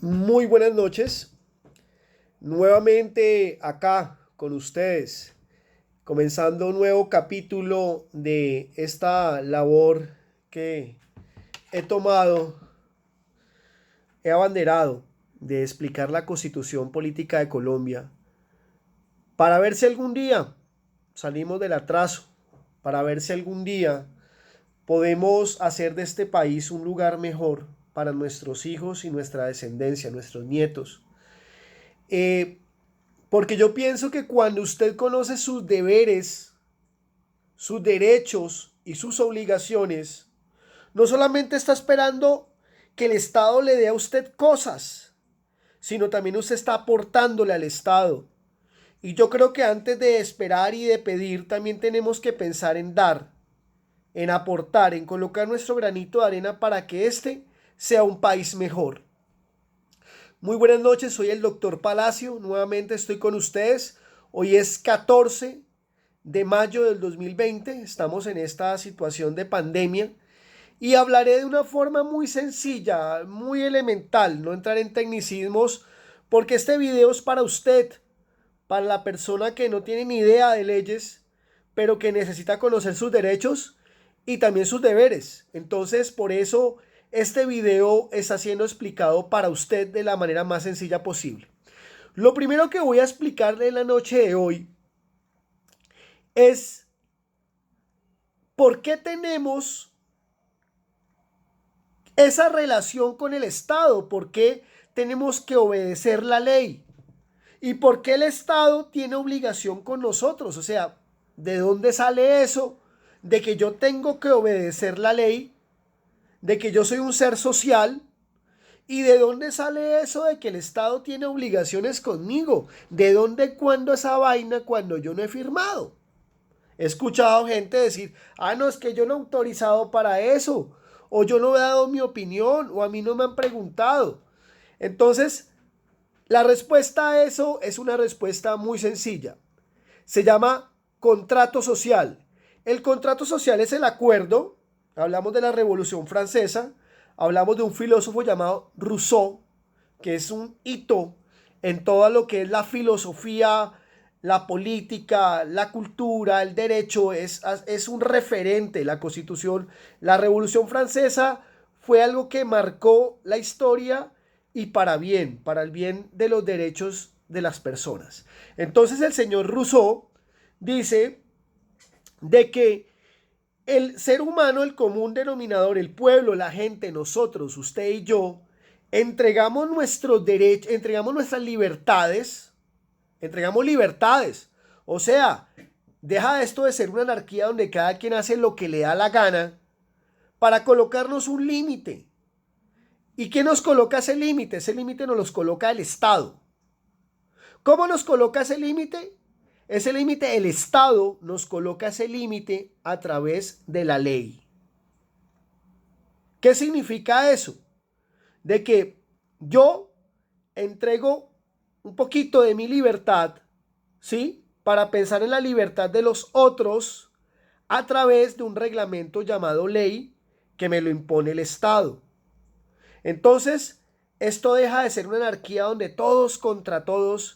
Muy buenas noches, nuevamente acá con ustedes, comenzando un nuevo capítulo de esta labor que he tomado, he abanderado de explicar la constitución política de Colombia para ver si algún día salimos del atraso, para ver si algún día podemos hacer de este país un lugar mejor para nuestros hijos y nuestra descendencia, nuestros nietos. Eh, Porque yo pienso que cuando usted conoce sus deberes, sus derechos y sus obligaciones, no solamente está esperando que el Estado le dé a usted cosas, sino también usted está aportándole al Estado. Y yo creo que antes de esperar y de pedir, también tenemos que pensar en dar, en aportar, en colocar nuestro granito de arena para que este sea un país mejor. Muy buenas noches, soy el doctor Palacio, nuevamente estoy con ustedes. Hoy es 14 de mayo del 2020, estamos en esta situación de pandemia y hablaré de una forma muy sencilla, muy elemental, no entrar en tecnicismos, porque este video es para usted, para la persona que no tiene ni idea de leyes, pero que necesita conocer sus derechos y también sus deberes. Entonces, por eso este video está siendo explicado para usted de la manera más sencilla posible. Lo primero que voy a explicarle en la noche de hoy es por qué tenemos esa relación con el Estado, por qué tenemos que obedecer la ley y por qué el Estado tiene obligación con nosotros. O sea, ¿de dónde sale eso de que yo tengo que obedecer la ley, de que yo soy un ser social? ¿Y de dónde sale eso de que el Estado tiene obligaciones conmigo? ¿De dónde cuándo esa vaina cuando yo no he firmado? He escuchado gente decir, ah, no, es que yo no he autorizado para eso, o yo no he dado mi opinión, o a mí no me han preguntado. Entonces, la respuesta a eso es una respuesta muy sencilla. Se llama contrato social. El contrato social es el acuerdo, hablamos de la Revolución Francesa, hablamos de un filósofo llamado Rousseau, que es un hito en todo lo que es la filosofía, la política, la cultura, el derecho, es un referente, la constitución. La Revolución Francesa fue algo que marcó la historia y para bien, para el bien de los derechos de las personas. Entonces el señor Rousseau dice de que el ser humano, el común denominador, el pueblo, la gente, nosotros, usted y yo, entregamos nuestros derechos, entregamos nuestras libertades, entregamos libertades. O sea, deja esto de ser una anarquía donde cada quien hace lo que le da la gana para colocarnos un límite. ¿Y quién nos coloca ese límite? Ese límite nos los coloca el Estado. ¿Cómo nos coloca ese límite? Ese límite, el Estado nos coloca ese límite a través de la ley. ¿Qué significa eso? De que yo entrego un poquito de mi libertad, ¿sí? Para pensar en la libertad de los otros a través de un reglamento llamado ley que me lo impone el Estado. Entonces, esto deja de ser una anarquía donde todos contra todos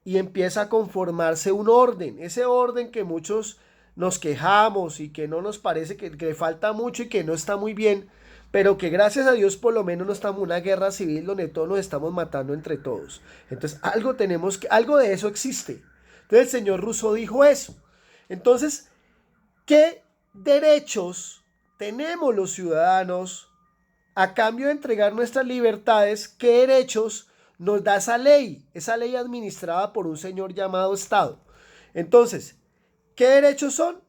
y empieza a conformarse un orden. Ese orden que muchos nos quejamos y que no nos parece que le falta mucho y que no está muy bien, pero que gracias a Dios por lo menos no estamos en una guerra civil donde todos nos estamos matando entre todos. Entonces, algo de eso existe. Entonces, el señor Rousseau dijo eso. Entonces, ¿qué derechos tenemos los ciudadanos a cambio de entregar nuestras libertades? ¿Qué derechos nos da esa ley administrada por un señor llamado Estado? Entonces, ¿qué derechos son?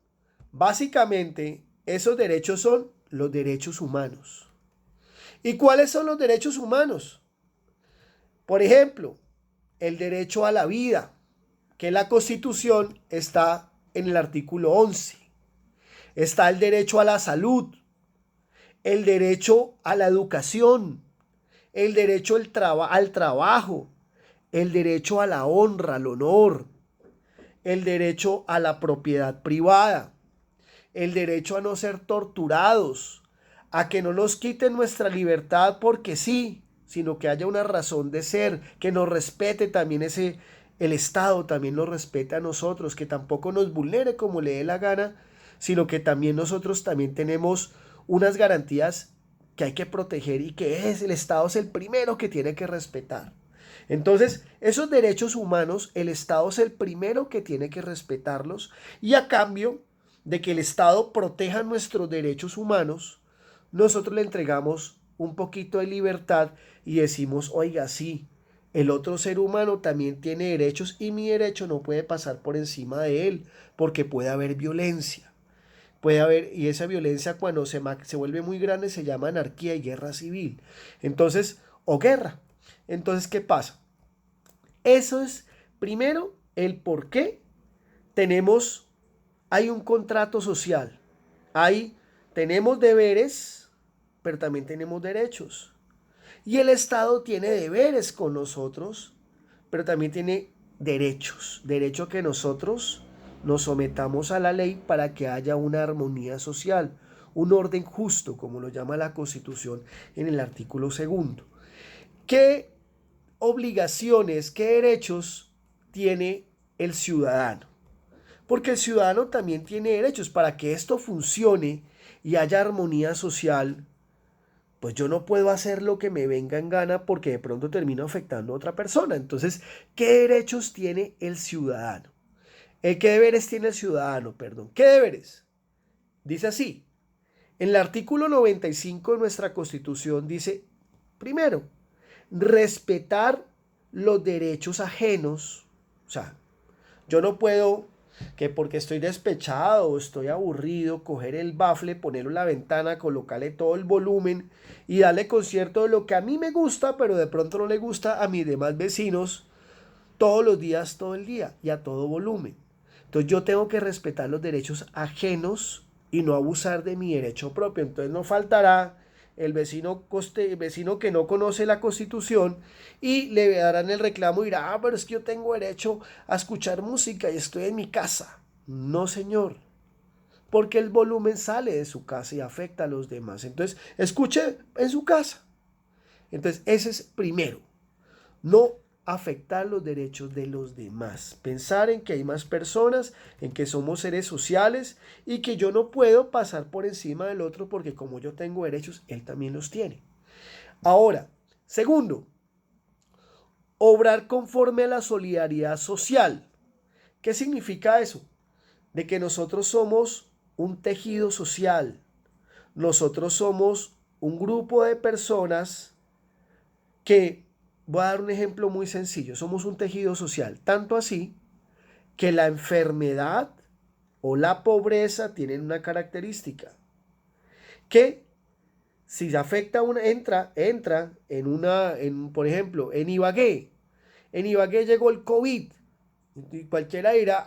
Básicamente, esos derechos son los derechos humanos. ¿Y cuáles son los derechos humanos? Por ejemplo, el derecho a la vida, que la Constitución está en el artículo 11. Está el derecho a la salud, el derecho a la educación, el derecho al trabajo, el derecho a la honra, al honor, el derecho a la propiedad privada, el derecho a no ser torturados, a que no nos quiten nuestra libertad porque sí. sino que haya una razón de ser, que nos respete también el Estado también nos respete a nosotros, que tampoco nos vulnere como le dé la gana, sino que también nosotros también tenemos unas garantías que hay que proteger y que el Estado es el primero que tiene que respetar. Entonces, esos derechos humanos, el Estado es el primero que tiene que respetarlos y a cambio de que el Estado proteja nuestros derechos humanos, nosotros le entregamos un poquito de libertad y decimos, oiga, sí, el otro ser humano también tiene derechos y mi derecho no puede pasar por encima de él porque puede haber violencia. Puede haber, y esa violencia cuando se vuelve muy grande se llama anarquía y guerra civil. Entonces, o guerra. Entonces, ¿qué pasa? Eso es, primero, el por qué hay un contrato social. Tenemos deberes, pero también tenemos derechos. Y el Estado tiene deberes con nosotros, pero también tiene derechos. Derecho a que nosotros nos sometamos a la ley para que haya una armonía social, un orden justo, como lo llama la Constitución en el artículo 2. ¿Qué obligaciones, qué derechos tiene el ciudadano? Porque el ciudadano también tiene derechos. Para que esto funcione y haya armonía social, pues yo no puedo hacer lo que me venga en gana porque de pronto termino afectando a otra persona. Entonces, ¿qué derechos tiene el ciudadano? ¿Qué deberes tiene el ciudadano? Perdón. ¿Qué deberes? Dice así. En el artículo 95 de nuestra Constitución dice, primero, respetar los derechos ajenos. O sea, yo no puedo que porque estoy despechado o estoy aburrido, coger el bafle, ponerlo en la ventana, colocarle todo el volumen y darle concierto de lo que a mí me gusta, pero de pronto no le gusta a mis demás vecinos todos los días, todo el día y a todo volumen. Entonces yo tengo que respetar los derechos ajenos y no abusar de mi derecho propio. Entonces no faltará el vecino que no conoce la Constitución y le darán el reclamo y dirá, pero es que yo tengo derecho a escuchar música y estoy en mi casa. No, señor, porque el volumen sale de su casa y afecta a los demás. Entonces, escuche en su casa. Entonces, ese es primero. No afectar los derechos de los demás. Pensar en que hay más personas, en que somos seres sociales y que yo no puedo pasar por encima del otro porque como yo tengo derechos, él también los tiene. Ahora, segundo, obrar conforme a la solidaridad social. ¿Qué significa eso? De que nosotros somos un tejido social. Nosotros somos un grupo de personas que, voy a dar un ejemplo muy sencillo, somos un tejido social, tanto así que la enfermedad o la pobreza tienen una característica, que si afecta a una, entra por ejemplo, en Ibagué llegó el COVID, y cualquiera dirá,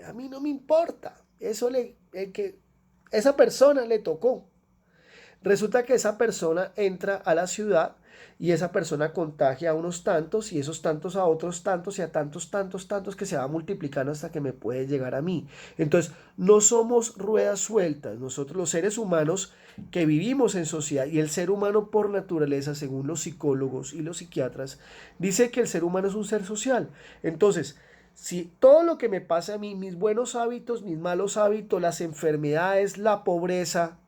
a mí no me importa, esa persona le tocó. Resulta que esa persona entra a la ciudad y esa persona contagia a unos tantos y esos tantos a otros tantos y a tantos, tantos, tantos que se va multiplicando hasta que me puede llegar a mí. Entonces, no somos ruedas sueltas. Nosotros los seres humanos que vivimos en sociedad y el ser humano por naturaleza, según los psicólogos y los psiquiatras, dice que el ser humano es un ser social. Entonces, si todo lo que me pasa a mí, mis buenos hábitos, mis malos hábitos, las enfermedades, la pobreza,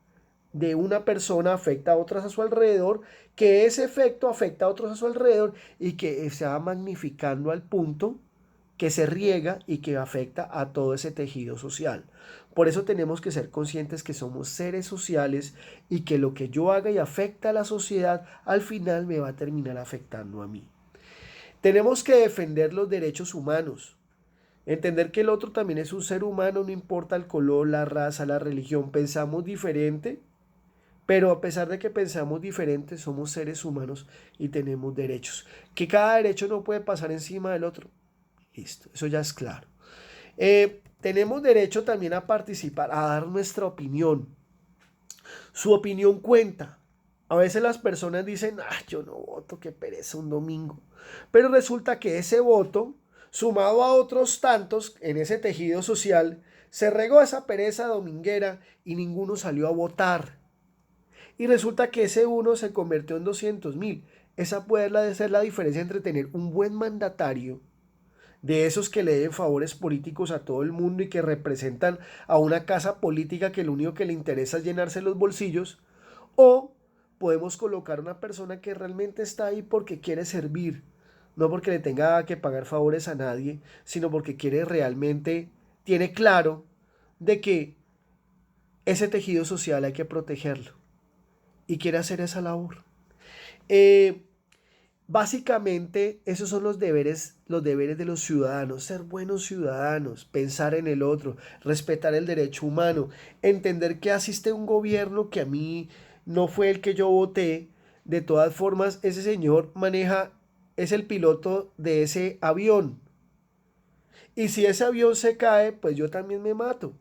de una persona afecta a otras a su alrededor, que ese efecto afecta a otros a su alrededor y que se va magnificando al punto que se riega y que afecta a todo ese tejido social. Por eso tenemos que ser conscientes que somos seres sociales y que lo que yo haga y afecta a la sociedad, al final me va a terminar afectando a mí. Tenemos que defender los derechos humanos. Entender que el otro también es un ser humano, no importa el color, la raza, la religión, pensamos diferente, pero a pesar de que pensamos diferente, somos seres humanos y tenemos derechos. Que cada derecho no puede pasar encima del otro. Listo, eso ya es claro. Tenemos derecho también a participar, a dar nuestra opinión. Su opinión cuenta. A veces las personas dicen, yo no voto, qué pereza un domingo. Pero resulta que ese voto, sumado a otros tantos en ese tejido social, se regó esa pereza dominguera y ninguno salió a votar. Y resulta que ese uno se convirtió en 200.000. esa puede ser la diferencia entre tener un buen mandatario, de esos que le den favores políticos a todo el mundo y que representan a una casa política que lo único que le interesa es llenarse los bolsillos, o podemos colocar una persona que realmente está ahí porque quiere servir, no porque le tenga que pagar favores a nadie, sino porque quiere realmente, tiene claro de que ese tejido social hay que protegerlo y quiere hacer esa labor. Eh, Básicamente, esos son los deberes de los ciudadanos, ser buenos ciudadanos, pensar en el otro, respetar el derecho humano, entender que asiste un gobierno que a mí no fue el que yo voté. De todas formas, ese señor maneja, es el piloto de ese avión. Y si ese avión se cae, pues yo también me mato.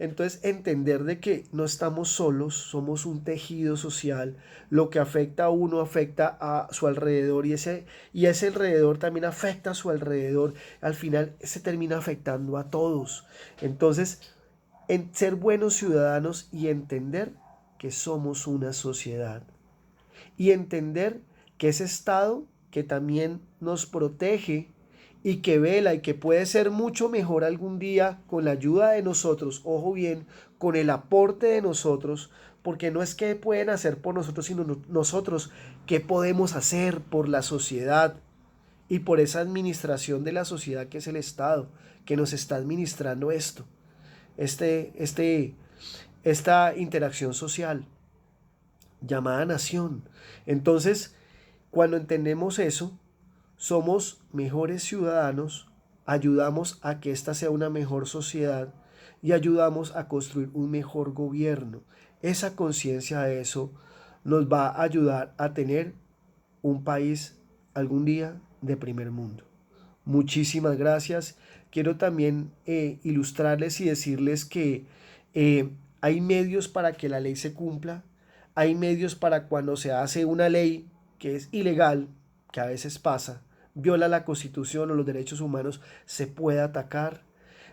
Entonces, entender de que no estamos solos, somos un tejido social, lo que afecta a uno afecta a su alrededor y ese alrededor también afecta a su alrededor, al final se termina afectando a todos. Entonces, en ser buenos ciudadanos y entender que somos una sociedad y entender que ese Estado que también nos protege y que vela y que puede ser mucho mejor algún día con la ayuda de nosotros, ojo bien, con el aporte de nosotros, porque no es que pueden hacer por nosotros, sino nosotros qué podemos hacer por la sociedad y por esa administración de la sociedad que es el Estado, que nos está administrando esto, este, este, esta interacción social llamada nación. Entonces, cuando entendemos eso, somos mejores ciudadanos, ayudamos a que esta sea una mejor sociedad y ayudamos a construir un mejor gobierno. Esa conciencia de eso nos va a ayudar a tener un país algún día de primer mundo. Muchísimas gracias. Quiero también ilustrarles y decirles que hay medios para que la ley se cumpla, hay medios para cuando se hace una ley que es ilegal, que a veces pasa, viola la Constitución o los derechos humanos, se puede atacar.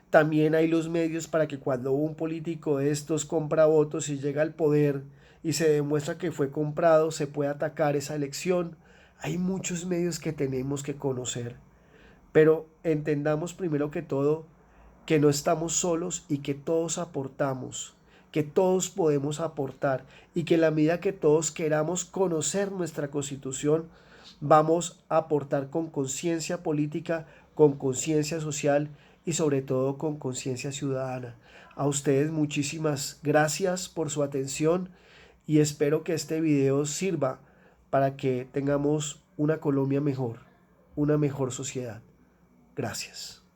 También hay los medios para que cuando un político de estos compra votos y llega al poder y se demuestra que fue comprado, se puede atacar esa elección. Hay muchos medios que tenemos que conocer, pero entendamos primero que todo que no estamos solos y que todos aportamos, que todos podemos aportar y que en la medida que todos queramos conocer nuestra Constitución, vamos a aportar con conciencia política, con conciencia social y sobre todo con conciencia ciudadana. A ustedes muchísimas gracias por su atención y espero que este video sirva para que tengamos una Colombia mejor, una mejor sociedad. Gracias.